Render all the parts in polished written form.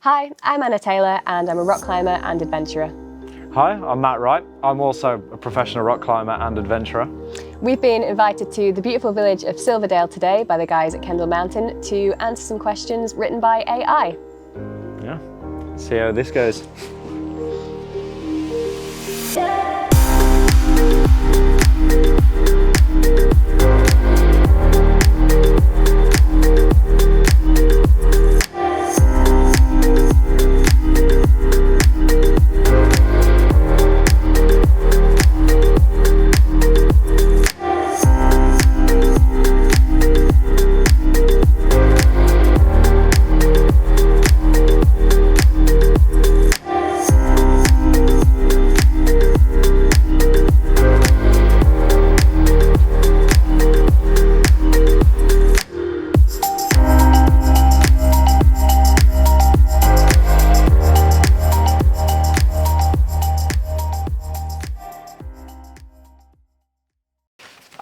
Hi, I'm Anna Taylor and I'm a rock climber and adventurer. Hi, I'm Matt Wright. I'm also a professional rock climber and adventurer. We've been invited to the beautiful village of Silverdale today by the guys at Kendall Mountain to answer some questions written by AI. Yeah, see how this goes.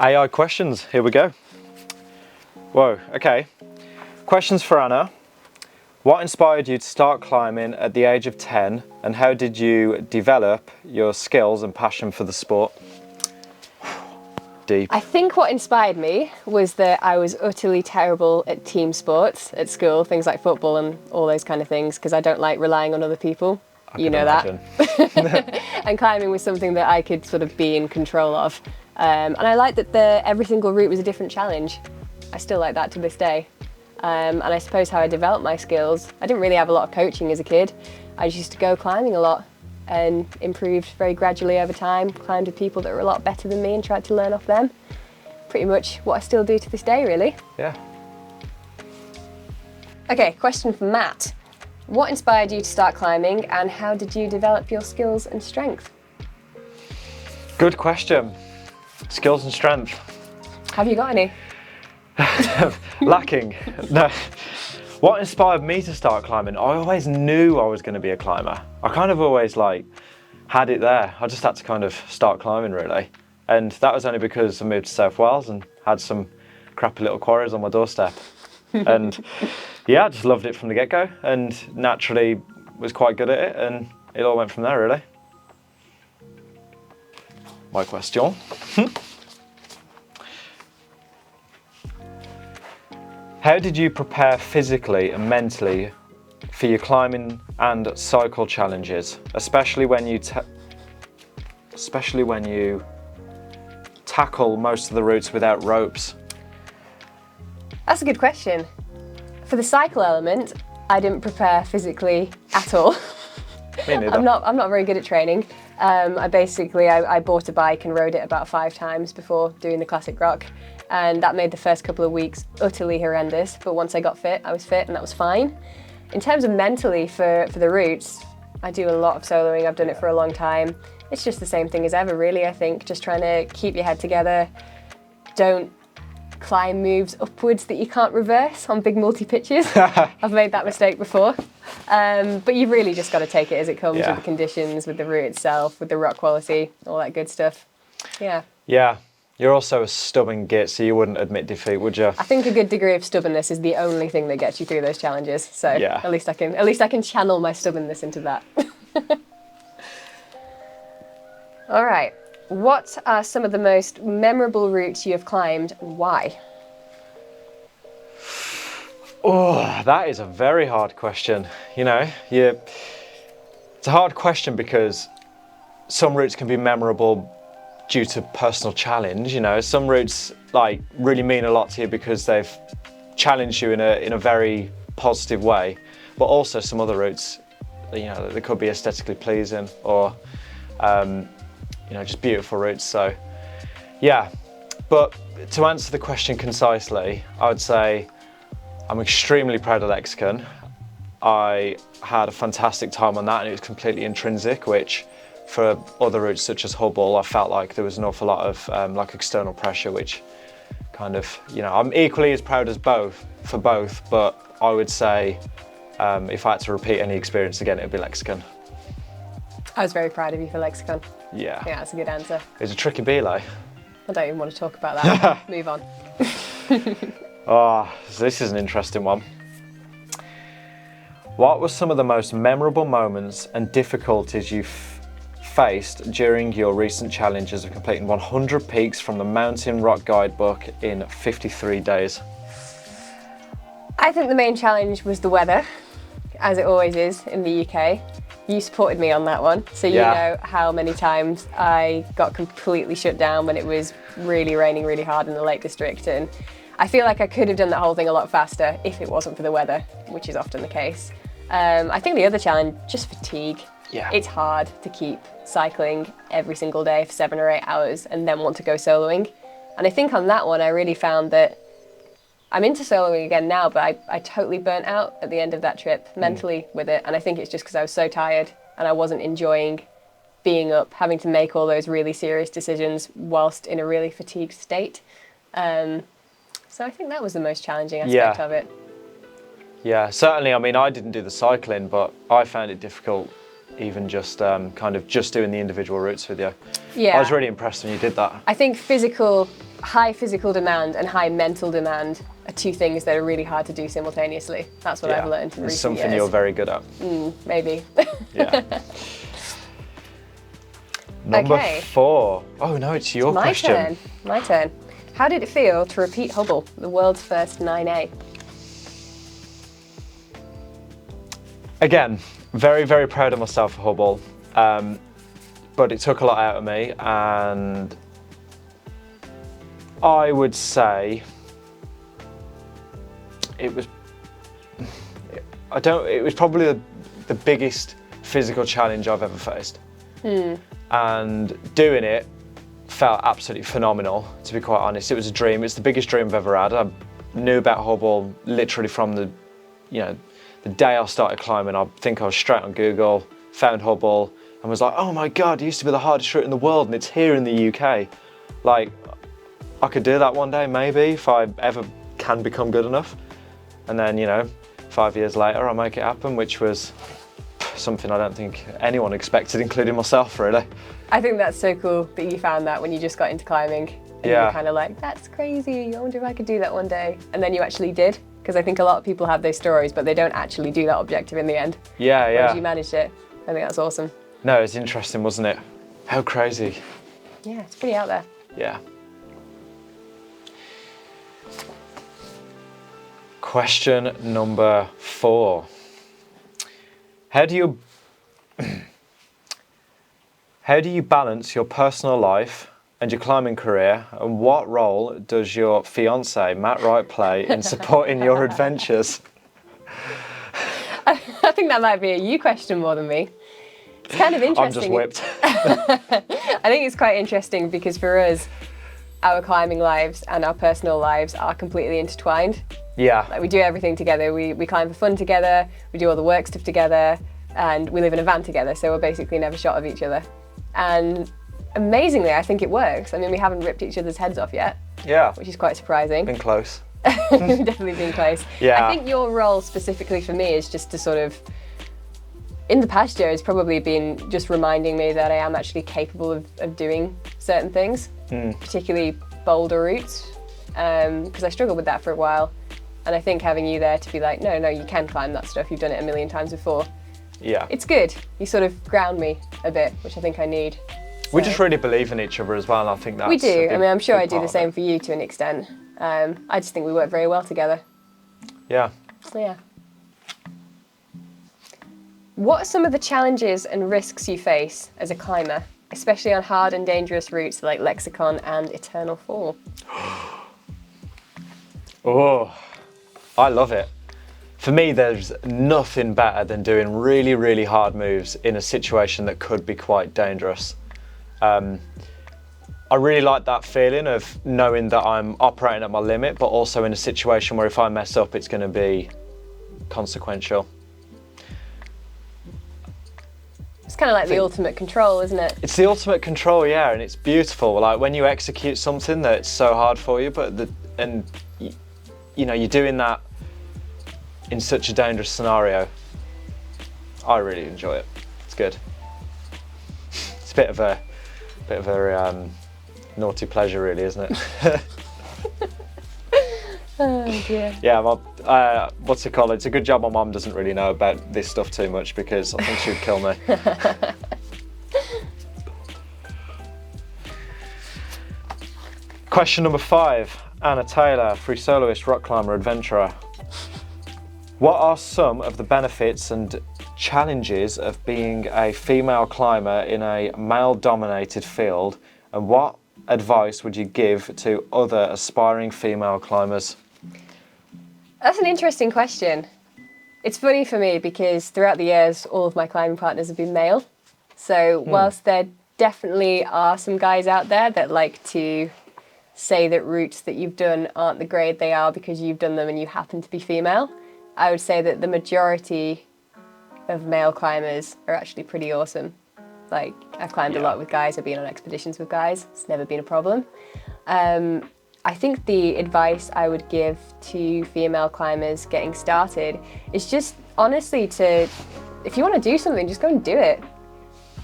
AI questions, here we go. Whoa, okay. Questions for Anna. What inspired you to start climbing at the age of 10 and how did you develop your skills and passion for the sport? Deep. I think what inspired me was that I was utterly terrible at team sports at school, things like football and all those kind of things, because I don't like relying on other people. You know that. And climbing was something that I could sort of be in control of. And I liked that every single route was a different challenge. I still like that to this day. And I suppose how I developed my skills, I didn't really have a lot of coaching as a kid. I just used to go climbing a lot and improved very gradually over time, climbed with people that were a lot better than me and tried to learn off them. Pretty much what I still do to this day, really. Yeah. Okay, question from Matt. What inspired you to start climbing and how did you develop your skills and strength? Good question. Skills and strength. Have you got any? Lacking. No. What inspired me to start climbing? I always knew I was going to be a climber. I kind of always had it there. I just had to kind of start climbing really. And that was only because I moved to South Wales and had some crappy little quarries on my doorstep. And yeah, I just loved it from the get-go and naturally was quite good at it and it all went from there really. My question. How did you prepare physically and mentally for your climbing and cycle challenges, especially when you tackle most of the routes without ropes? That's a good question. For the cycle element, I didn't prepare physically at all. Me neither. I'm not very good at training. I bought a bike and rode it about 5 times before doing the classic rock. And that made the first couple of weeks utterly horrendous. But once I got fit, I was fit and that was fine. In terms of mentally for the routes, I do a lot of soloing. I've done it for a long time. It's just the same thing as ever, really, I think. Just trying to keep your head together. Don't climb moves upwards that you can't reverse on big multi-pitches. I've made that mistake before. But you've really just got to take it as it comes with the conditions, with the route itself, with the rock quality, all that good stuff. Yeah. Yeah. You're also a stubborn git, so you wouldn't admit defeat, would you? I think a good degree of stubbornness is the only thing that gets you through those challenges. So at least I can channel my stubbornness into that. All right. What are some of the most memorable routes you have climbed and why? Oh, that is a very hard question. You know, it's a hard question because some routes can be memorable due to personal challenge. You know, some routes really mean a lot to you because they've challenged you in a very positive way, but also some other routes, you know, they could be aesthetically pleasing or you know, just beautiful routes. So yeah, but to answer the question concisely, I would say I'm extremely proud of Lexicon. I had a fantastic time on that and it was completely intrinsic, which for other routes such as Hubble, I felt like there was an awful lot of external pressure, which kind of, you know, I'm equally as proud as both, but I would say if I had to repeat any experience again, it would be Lexicon. I was very proud of you for Lexicon. Yeah. Yeah, that's a good answer. It was a tricky belay. I don't even want to talk about that. Move on. Oh, so this is an interesting one. What were some of the most memorable moments and difficulties you faced during your recent challenges of completing 100 peaks from the Mountain Rock Guidebook in 53 days? I think the main challenge was the weather, as it always is in the UK. You supported me on that one, so you know how many times I got completely shut down when it was really raining really hard in the Lake District, and I feel like I could have done that whole thing a lot faster if it wasn't for the weather, which is often the case. I think the other challenge, just fatigue. Yeah. It's hard to keep cycling every single day for 7 or 8 hours and then want to go soloing. And I think on that one, I really found that I'm into soloing again now, but I totally burnt out at the end of that trip mentally with it. And I think it's just because I was so tired and I wasn't enjoying being up, having to make all those really serious decisions whilst in a really fatigued state. So I think that was the most challenging aspect of it. Yeah, certainly. I mean, I didn't do the cycling, but I found it difficult even just kind of just doing the individual routes with you. Yeah. I was really impressed when you did that. I think high physical demand and high mental demand are two things that are really hard to do simultaneously. That's what I've learned in recent years. It's something you're very good at. Maybe. Yeah. Number 4. Oh no, it's your question. My turn. How did it feel to repeat Hubble, the world's first 9A? Again, very, very proud of myself for Hubble, but it took a lot out of me, and I would say it was probably the biggest physical challenge I've ever faced. And doing it felt absolutely phenomenal, to be quite honest. It was a dream. It's the biggest dream I've ever had. I knew about Hubble literally from the day I started climbing. I think I was straight on Google, found Hubble, and was like, oh my God, it used to be the hardest route in the world, and it's here in the UK. Like, I could do that one day, maybe, if I ever can become good enough. And then, 5 years later, I make it happen, which was something I don't think anyone expected, including myself, really. I think that's so cool that you found that when you just got into climbing. And you were kind of like, that's crazy, I wonder if I could do that one day. And then you actually did. Because I think a lot of people have those stories, but they don't actually do that objective in the end. Yeah. Whereas you managed it. I think that's awesome. No, it's interesting, wasn't it? How crazy. Yeah, it's pretty out there. Yeah. Question number 4. How do you balance your personal life and your climbing career, and what role does your fiancé, Matt Wright, play in supporting your adventures? I think that might be a you question more than me. It's kind of interesting. I'm just whipped. I think it's quite interesting because for us, our climbing lives and our personal lives are completely intertwined. Yeah. Like, we do everything together. We climb for fun together, we do all the work stuff together, and we live in a van together, so we're basically never short of each other. And amazingly, I think it works. I mean, we haven't ripped each other's heads off yet. Yeah. Which is quite surprising. Been close. We've definitely been close. Yeah. I think your role specifically for me is just to sort of, in the past year, has probably been just reminding me that I am actually capable of doing certain things, particularly boulder routes, because I struggled with that for a while. And I think having you there to be like, no, you can climb that stuff. You've done it a million times before. Yeah. It's good. You sort of ground me a bit, which I think I need. So. We just really believe in each other as well, and I think that's... We do. I mean, I'm sure I do the same for you to an extent. I just think we work very well together. Yeah. So, yeah. What are some of the challenges and risks you face as a climber, especially on hard and dangerous routes like Lexicon and Eternal Fall? Oh, I love it. For me, there's nothing better than doing really, really hard moves in a situation that could be quite dangerous. I really like that feeling of knowing that I'm operating at my limit, but also in a situation where if I mess up, it's going to be consequential. It's kind of like the ultimate control, isn't it? It's the ultimate control, yeah, and it's beautiful. Like when you execute something that's so hard for you, but you're doing that in such a dangerous scenario. I really enjoy it. It's good. It's a bit of a naughty pleasure, really, isn't it? Oh dear. Yeah, what's it called? It's a good job my mum doesn't really know about this stuff too much, because I think she would kill me. Question number 5. Anna Taylor, free soloist, rock climber, adventurer. What are some of the benefits and challenges of being a female climber in a male-dominated field, and what advice would you give to other aspiring female climbers? That's an interesting question. It's funny for me because throughout the years, all of my climbing partners have been male. So whilst there definitely are some guys out there that like to say that routes that you've done aren't the grade they are because you've done them and you happen to be female, I would say that the majority of male climbers are actually pretty awesome. Like, I've climbed a lot with guys, I've been on expeditions with guys, it's never been a problem. I think the advice I would give to female climbers getting started is just honestly if you want to do something, just go and do it.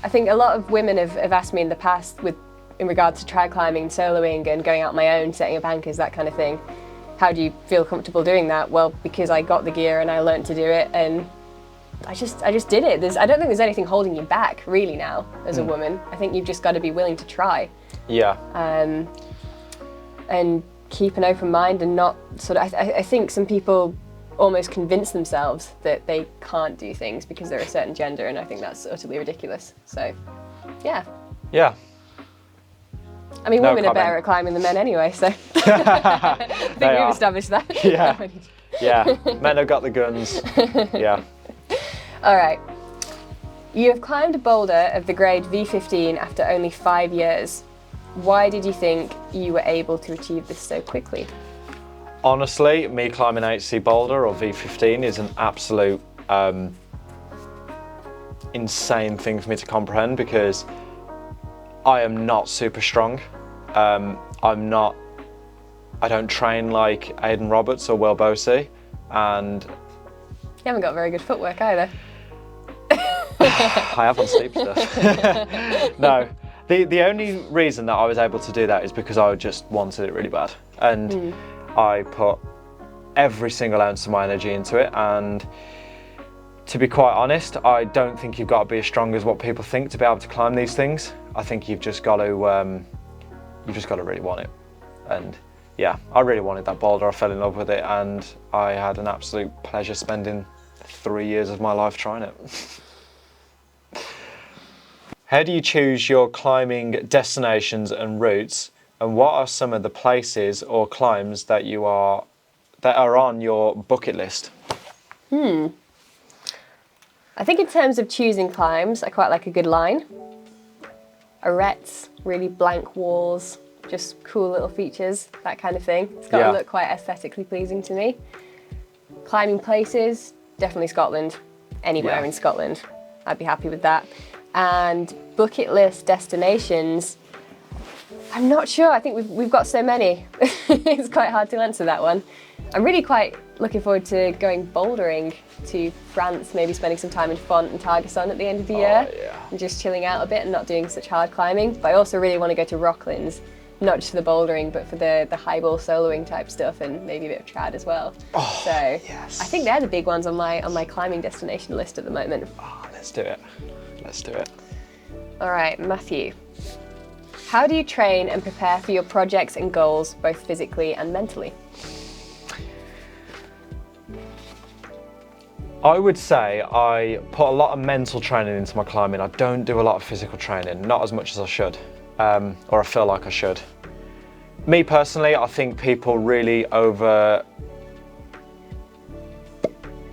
I think a lot of women have asked me in the past in regards to trad climbing, soloing and going out on my own, setting up anchors, that kind of thing. How do you feel comfortable doing that? Well, because I got the gear and I learned to do it, and I just did it. I don't think there's anything holding you back really now as a woman. I think you've just got to be willing to try. Yeah. And keep an open mind and not sort of, I think some people almost convince themselves that they can't do things because they're a certain gender, and I think that's utterly ridiculous. So, yeah. Yeah. I mean, women are better at climbing than men anyway, so I think we've established that. Yeah. Yeah. Men have got the guns. Yeah. All right. You have climbed a boulder of the grade V15 after only 5 years. Why did you think you were able to achieve this so quickly? Honestly, me climbing HC Boulder or V15 is an absolute insane thing for me to comprehend, because I am not super strong. I don't train like Aidan Roberts or Will Bosey, and you haven't got very good footwork either. I have on steep stuff. No, the only reason that I was able to do that is because I just wanted it really bad, and I put every single ounce of my energy into it. And to be quite honest, I don't think you've got to be as strong as what people think to be able to climb these things. I think you've just got to really want it. And yeah, I really wanted that boulder. I fell in love with it, and I had an absolute pleasure spending 3 years of my life trying it. How do you choose your climbing destinations and routes, and what are some of the places or climbs that are on your bucket list? I think in terms of choosing climbs, I quite like a good line. Arêtes, really blank walls, just cool little features, that kind of thing. It's got to look quite aesthetically pleasing to me. Climbing places, definitely Scotland. Anywhere in Scotland, I'd be happy with that. And bucket list destinations, I'm not sure. I think we've got so many. It's quite hard to answer that one. I'm really quite looking forward to going bouldering to France, maybe spending some time in Font and Targasson at the end of the year, and just chilling out a bit and not doing such hard climbing. But I also really want to go to Rocklands, not just for the bouldering, but for the Hubble soloing type stuff, and maybe a bit of trad as well. So yes. I think they're the big ones on my climbing destination list at the moment. Oh, let's do it. Let's do it. All right, Matthew. How do you train and prepare for your projects and goals, both physically and mentally? I would say I put a lot of mental training into my climbing. I don't do a lot of physical training, not as much as I should, or I feel like I should. Me personally, I think people really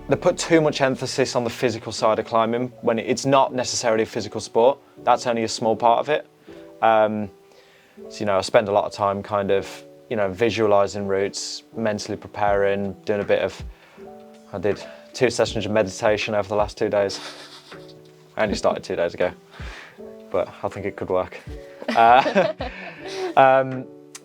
they put too much emphasis on the physical side of climbing when it's not necessarily a physical sport. That's only a small part of it. So, I spend a lot of time kind of, visualizing routes, mentally preparing, doing I did 2 sessions of meditation over the last 2 days. I only started 2 days ago, but I think it could work.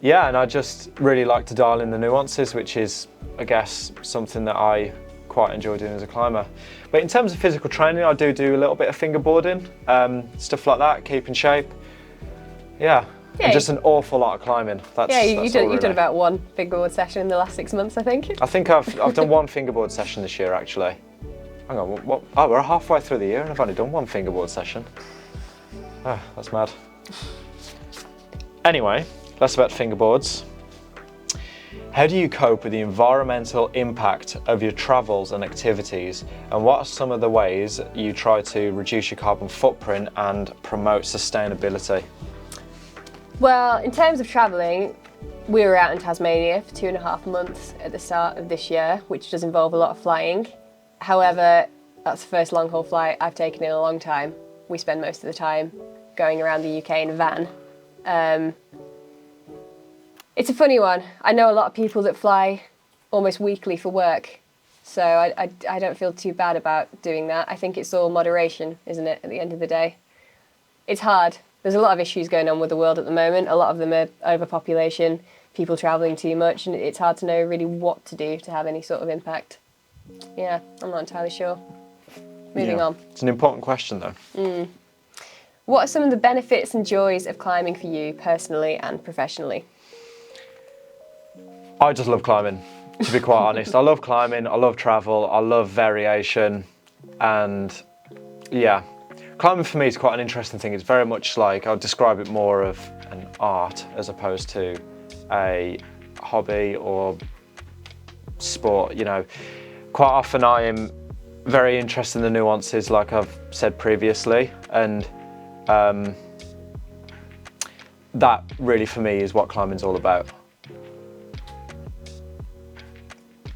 Yeah, and I just really like to dial in the nuances, which is, I guess, something that I quite enjoy doing as a climber. But in terms of physical training, I do a little bit of fingerboarding, stuff like that, keep in shape. Yeah, Yeah, and just an awful lot of climbing. That's, yeah, that's you've done about one fingerboard session in the last 6 months, I think. I think I've done one fingerboard session this year, actually. Hang on, what? Oh, we're halfway through the year and I've only done one fingerboard session. Ah, that's mad. Anyway, that's about fingerboards. How do you cope with the environmental impact of your travels and activities, and what are some of the ways you try to reduce your carbon footprint and promote sustainability? Well, in terms of travelling, we were out in Tasmania for 2.5 months at the start of this year, which does involve a lot of flying. However, that's the first long haul flight I've taken in a long time. We spend most of the time going around the UK in a van. It's a funny one. I know a lot of people that fly almost weekly for work, so I don't feel too bad about doing that. I think it's all moderation, isn't it, at the end of the day? It's hard. There's a lot of issues going on with the world at the moment. A lot of them are overpopulation, people travelling too much, and it's hard to know really what to do to have any sort of impact. Yeah, I'm not entirely sure. Moving on. It's an important question though. What are some of the benefits and joys of climbing for you personally and professionally? I just love climbing, to be quite honest. I love climbing, I love travel, I love variation, and yeah, climbing for me is quite an interesting thing. It's very much like, I'll describe it more of an art as opposed to a hobby or sport, you know. Quite often I am very interested in the nuances, like I've said previously, and that really for me is what climbing's all about.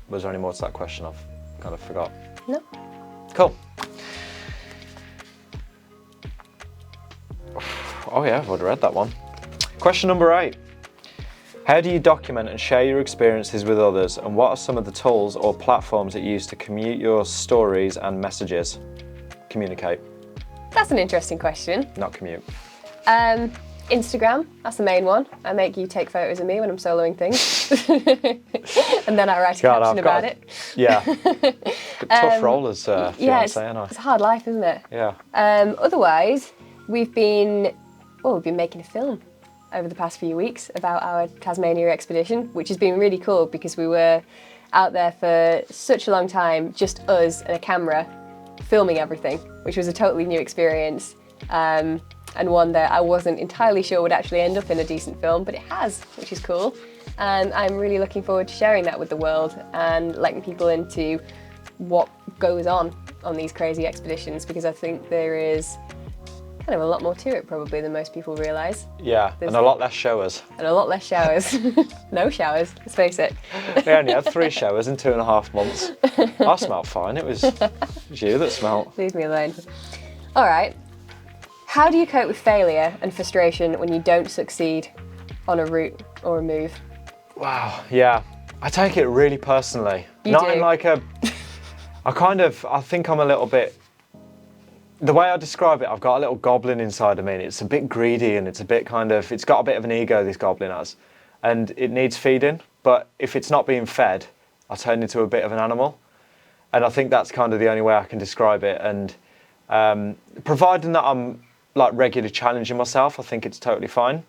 Was there any more to that question? I've kind of forgot. No. Cool. Oh yeah, I've already read that one. Question number 8. How do you document and share your experiences with others, and what are some of the tools or platforms that you use to commute your stories and messages? Communicate. That's an interesting question. Not commute. Instagram, that's the main one. I make you take photos of me when I'm soloing things. And then I write a caption about it. Yeah. Tough role as fiancé, aren't I? It's a hard life, isn't it? Yeah. Otherwise, we've been making a film over the past few weeks about our Tasmania expedition, which has been really cool because we were out there for such a long time, just us and a camera, filming everything, which was a totally new experience. And one that I wasn't entirely sure would actually end up in a decent film, but it has, which is cool. And I'm really looking forward to sharing that with the world and letting people into what goes on these crazy expeditions, because I think there is kind of a lot more to it probably than most people realise. Yeah, and a lot less showers. And a lot less showers. No showers, let's face it. We only had 3 showers in 2.5 months. I smelled fine, it was you that smelled. Leave me alone. All right. How do you cope with failure and frustration when you don't succeed on a route or a move? Wow, yeah. I take it really personally. You do? In like a... I think I'm a little bit... The way I describe it, I've got a little goblin inside of me, and it's a bit greedy, and it's got a bit of an ego, this goblin has. And it needs feeding, but if it's not being fed, I turn into a bit of an animal. And I think that's kind of the only way I can describe it. And providing that I'm like regularly challenging myself, I think it's totally fine.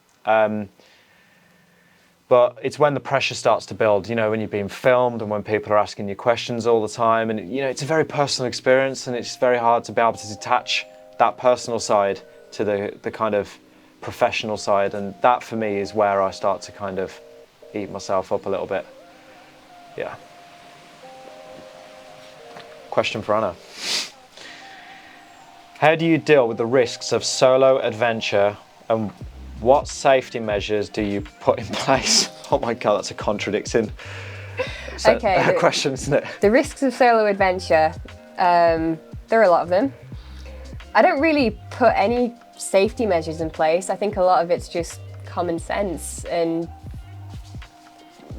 But it's when the pressure starts to build, you know, when you're being filmed and when people are asking you questions all the time, and you know, it's a very personal experience, and it's very hard to be able to detach that personal side to the kind of professional side, and that for me is where I start to kind of eat myself up a little bit. Yeah. Question for Anna. How do you deal with the risks of solo adventure, and what safety measures do you put in place? Oh my God, that's a contradicting question, isn't it? The risks of solo adventure, there are a lot of them. I don't really put any safety measures in place. I think a lot of it's just common sense and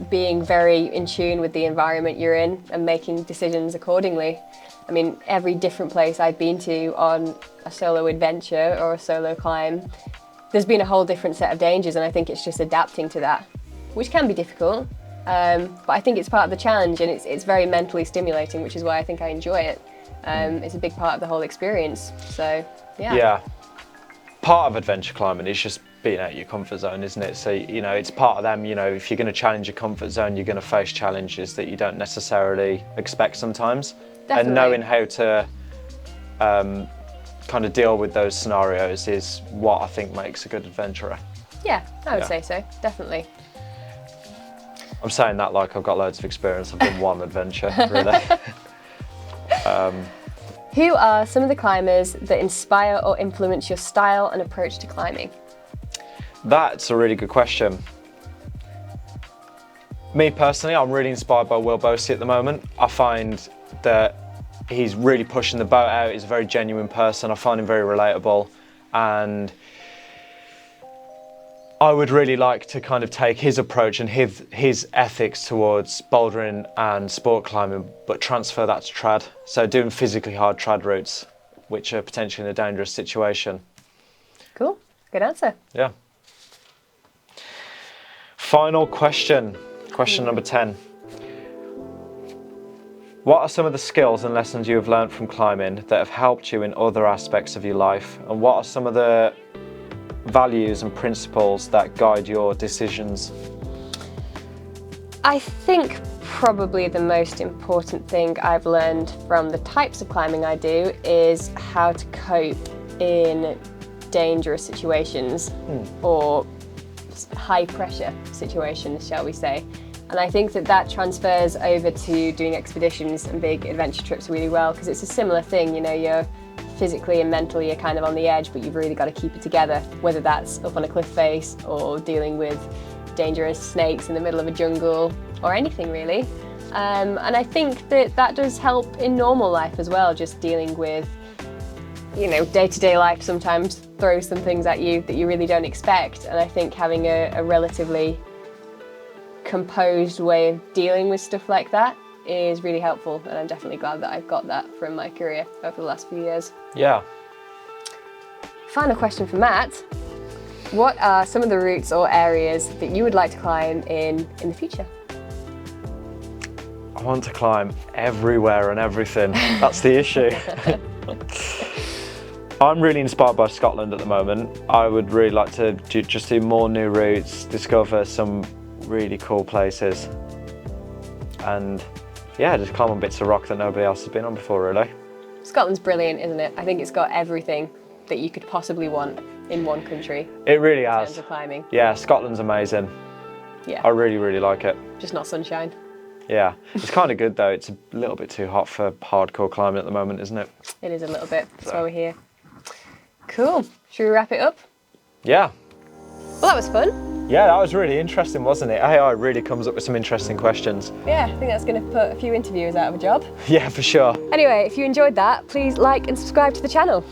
being very in tune with the environment you're in and making decisions accordingly. I mean, every different place I've been to on a solo adventure or a solo climb, there's been a whole different set of dangers, and I think it's just adapting to that, which can be difficult, but I think it's part of the challenge, and it's very mentally stimulating, which is why I think I enjoy it. It's a big part of the whole experience, so yeah. Yeah. Part of adventure climbing is just being out of your comfort zone, isn't it? So, you know, it's part of them, you know, if you're going to challenge your comfort zone, you're going to face challenges that you don't necessarily expect sometimes. Definitely. And knowing how to kind of deal with those scenarios is what I think makes a good adventurer. Yeah, I would say so, definitely. I'm saying that like I've got loads of experience. I've done one adventure, really. Who are some of the climbers that inspire or influence your style and approach to climbing? That's a really good question. Me personally, I'm really inspired by Will Bosey at the moment. I find that he's really pushing the boat out. He's a very genuine person. I find him very relatable, and I would really like to kind of take his approach and his ethics towards bouldering and sport climbing, but transfer that to trad. So doing physically hard trad routes, which are potentially in a dangerous situation. Cool, good answer. Yeah. Final question, question number 10. What are some of the skills and lessons you have learned from climbing that have helped you in other aspects of your life? And what are some of the values and principles that guide your decisions? I think probably the most important thing I've learned from the types of climbing I do is how to cope in dangerous situations or high pressure situations, shall we say. And I think that that transfers over to doing expeditions and big adventure trips really well, because it's a similar thing, you know, you're physically and mentally you're kind of on the edge, but you've really got to keep it together, whether that's up on a cliff face or dealing with dangerous snakes in the middle of a jungle or anything really. And I think that that does help in normal life as well, just dealing with, you know, day-to-day life sometimes throws some things at you that you really don't expect. And I think having a relatively composed way of dealing with stuff like that is really helpful, and I'm definitely glad that I've got that from my career over the last few years. Yeah. Final question for Matt. What are some of the routes or areas that you would like to climb in the future? I want to climb everywhere and everything. That's the issue. I'm really inspired by Scotland at the moment. I would really like to just do more new routes, discover some really cool places, and yeah, just climb on bits of rock that nobody else has been on before, really. Scotland's brilliant, isn't it? I think it's got everything that you could possibly want in one country. It really has. In terms of climbing. Yeah, Scotland's amazing. Yeah. I really, really like it. Just not sunshine. Yeah, it's kind of good though. It's a little bit too hot for hardcore climbing at the moment, isn't it? It is a little bit. That's why we're here. Cool. Should we wrap it up? Yeah. Well, that was fun. Yeah, that was really interesting, wasn't it? AI really comes up with some interesting questions. Yeah, I think that's going to put a few interviewers out of a job. Yeah, for sure. Anyway, if you enjoyed that, please like and subscribe to the channel.